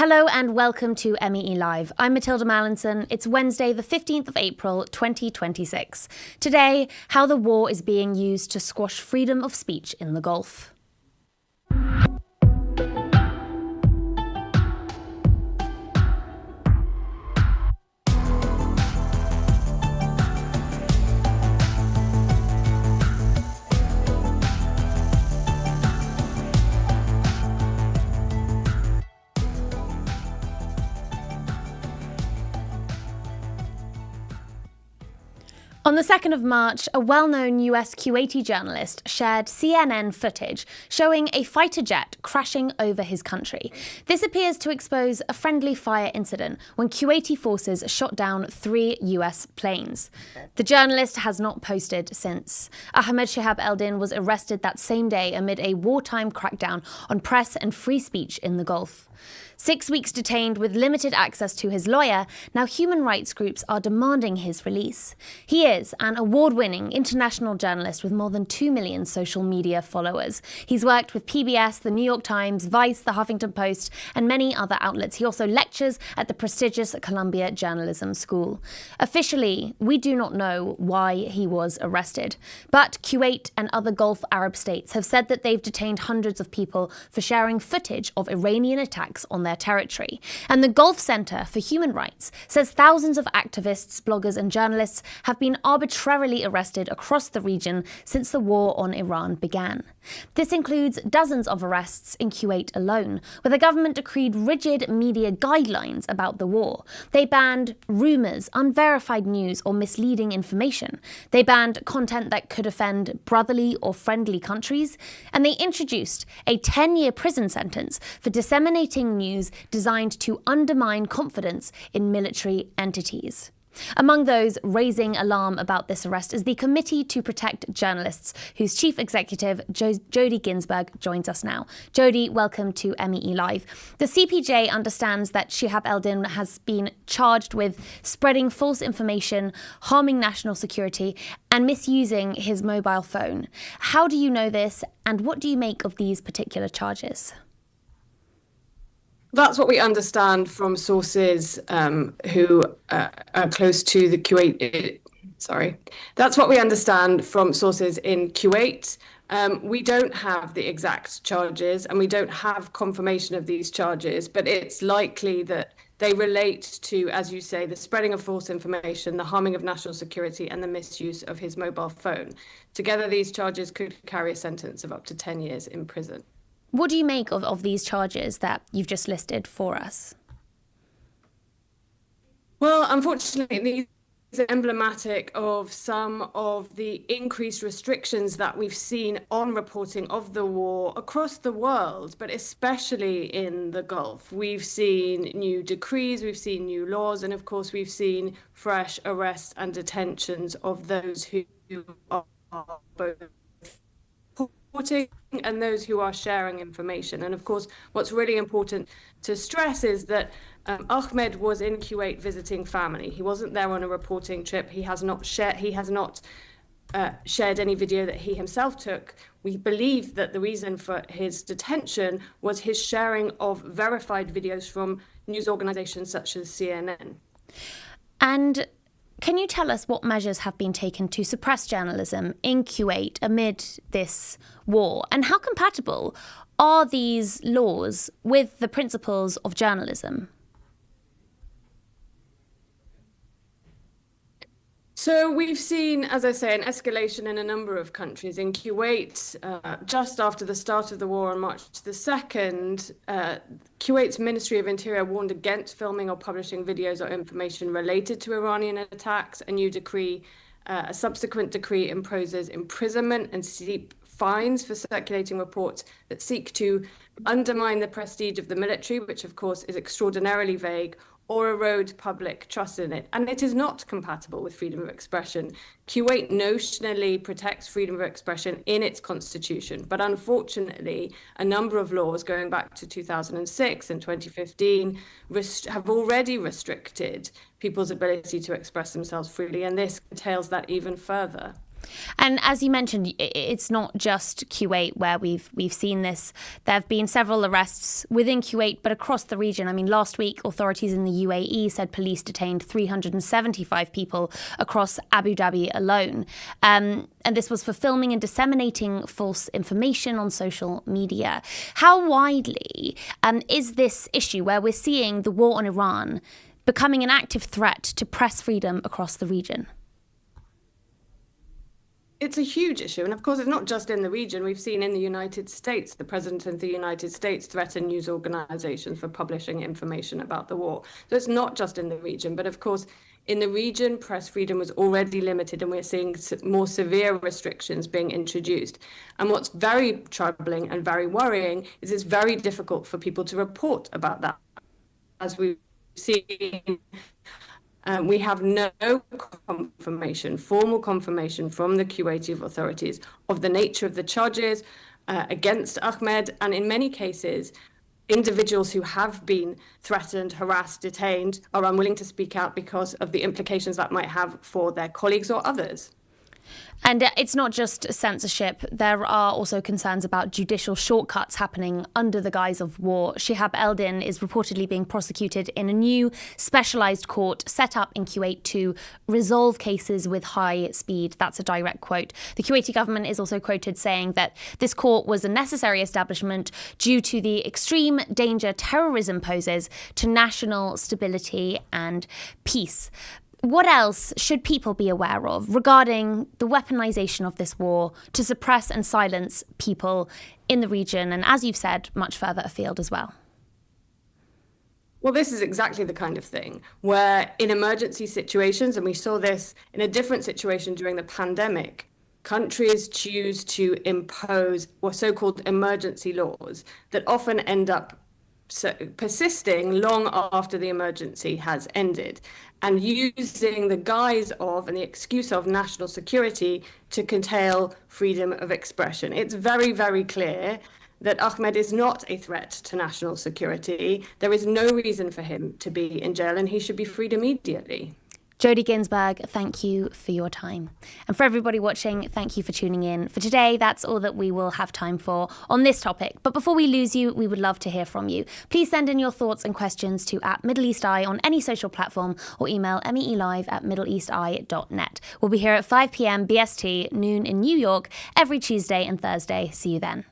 Hello and welcome to MEE Live. I'm Mathilda Mallinson. It's Wednesday, the 15th of April, 2026. Today, how the war is being used to squash freedom of speech in the Gulf. On the 2nd of March, a well-known US-Kuwaiti journalist shared CNN footage showing a fighter jet crashing over his country. This appears to expose a friendly fire incident when Kuwaiti forces shot down 3 US planes. The journalist has not posted since. Ahmed Shihab-Eldin was arrested that same day amid a wartime crackdown on press and free speech in the Gulf. 6 weeks detained with limited access to his lawyer, now human rights groups are demanding his release. He is an award-winning international journalist with more than 2 million social media followers. He's worked with PBS, The New York Times, Vice, The Huffington Post, and many other outlets. He also lectures at the prestigious Columbia Journalism School. Officially, we do not know why he was arrested, but Kuwait and other Gulf Arab states have said that they've detained hundreds of people for sharing footage of Iranian attacks on their territory. And the Gulf Center for Human Rights says thousands of activists, bloggers and journalists have been arbitrarily arrested across the region since the war on Iran began. This includes dozens of arrests in Kuwait alone, where the government decreed rigid media guidelines about the war. They banned rumors, unverified news or misleading information. They banned content that could offend brotherly or friendly countries, and they introduced a 10-year prison sentence for disseminating news designed to undermine confidence in military entities. Among those raising alarm about this arrest is the Committee to Protect Journalists, whose chief executive, Jodie Ginsberg, joins us now. Jodie, welcome to MEE Live. The CPJ understands that Shihab-Eldin has been charged with spreading false information, harming national security, and misusing his mobile phone. How do you know this, and what do you make of these particular charges? That's what we understand from sources who are close to the Kuwait. That's what we understand from sources in Kuwait. We don't have the exact charges and we don't have confirmation of these charges, but it's likely that they relate to, as you say, the spreading of false information, the harming of national security and the misuse of his mobile phone. Together, these charges could carry a sentence of up to 10 years in prison. What do you make of these charges that you've just listed for us? Well, unfortunately, these are emblematic of some of the increased restrictions that we've seen on reporting of the war across the world, but especially in the Gulf. We've seen new decrees, we've seen new laws, and of course, we've seen fresh arrests and detentions of those who are both reporting and those who are sharing information. And of course, what's really important to stress is that Ahmed was in Kuwait visiting family. He wasn't there on a reporting trip. He has not shared any video that he himself took. We believe that the reason for his detention was his sharing of verified videos from news organizations such as CNN. And can you tell us what measures have been taken to suppress journalism in Kuwait amid this war? And how compatible are these laws with the principles of journalism? So we've seen, as I say, an escalation in a number of countries. In Kuwait, just after the start of the war on March the 2nd, Kuwait's Ministry of Interior warned against filming or publishing videos or information related to Iranian attacks. A new decree, a subsequent decree imposes imprisonment and steep fines for circulating reports that seek to undermine the prestige of the military, which of course is extraordinarily vague, or erode public trust in it. And it is not compatible with freedom of expression. Kuwait notionally protects freedom of expression in its constitution, but unfortunately, a number of laws going back to 2006 and 2015 have already restricted people's ability to express themselves freely, and this curtails that even further. And as you mentioned, it's not just Kuwait where we've seen this. There have been several arrests within Kuwait, but across the region. I mean, last week, authorities in the UAE said police detained 375 people across Abu Dhabi alone. And this was for filming and disseminating false information on social media. How widely is this issue where we're seeing the war on Iran becoming an active threat to press freedom across the region? It's a huge issue. And of course, it's not just in the region. We've seen in the United States, the president of the United States threaten news organizations for publishing information about the war. So it's not just in the region. But of course, in the region, press freedom was already limited, and we're seeing more severe restrictions being introduced. And what's very troubling and very worrying is it's very difficult for people to report about that. As we've seen, we have no formal confirmation from the Kuwaiti authorities of the nature of the charges against Ahmed. And in many cases, individuals who have been threatened, harassed, detained are unwilling to speak out because of the implications that might have for their colleagues or others. And it's not just censorship. There are also concerns about judicial shortcuts happening under the guise of war. Shihab-Eldin is reportedly being prosecuted in a new specialised court set up in Kuwait to resolve cases with high speed. That's a direct quote. The Kuwaiti government is also quoted saying that this court was a necessary establishment due to the extreme danger terrorism poses to national stability and peace. What else should people be aware of regarding the weaponization of this war to suppress and silence people in the region and, as you've said, much further afield as well? Well, this is exactly the kind of thing where in emergency situations, and we saw this in a different situation during the pandemic, countries choose to impose so-called emergency laws that often end up persisting long after the emergency has ended, and using the guise of and the excuse of national security to curtail freedom of expression. It's very, very clear that Ahmed is not a threat to national security. There is no reason for him to be in jail, and he should be freed immediately. Jodie Ginsberg, thank you for your time. And for everybody watching, thank you for tuning in. For today, that's all that we will have time for on this topic. But before we lose you, we would love to hear from you. Please send in your thoughts and questions to @MiddleEastEye on any social platform or email meelive@middleeasteye.net. We'll be here at 5 p.m. BST, noon in New York, every Tuesday and Thursday. See you then.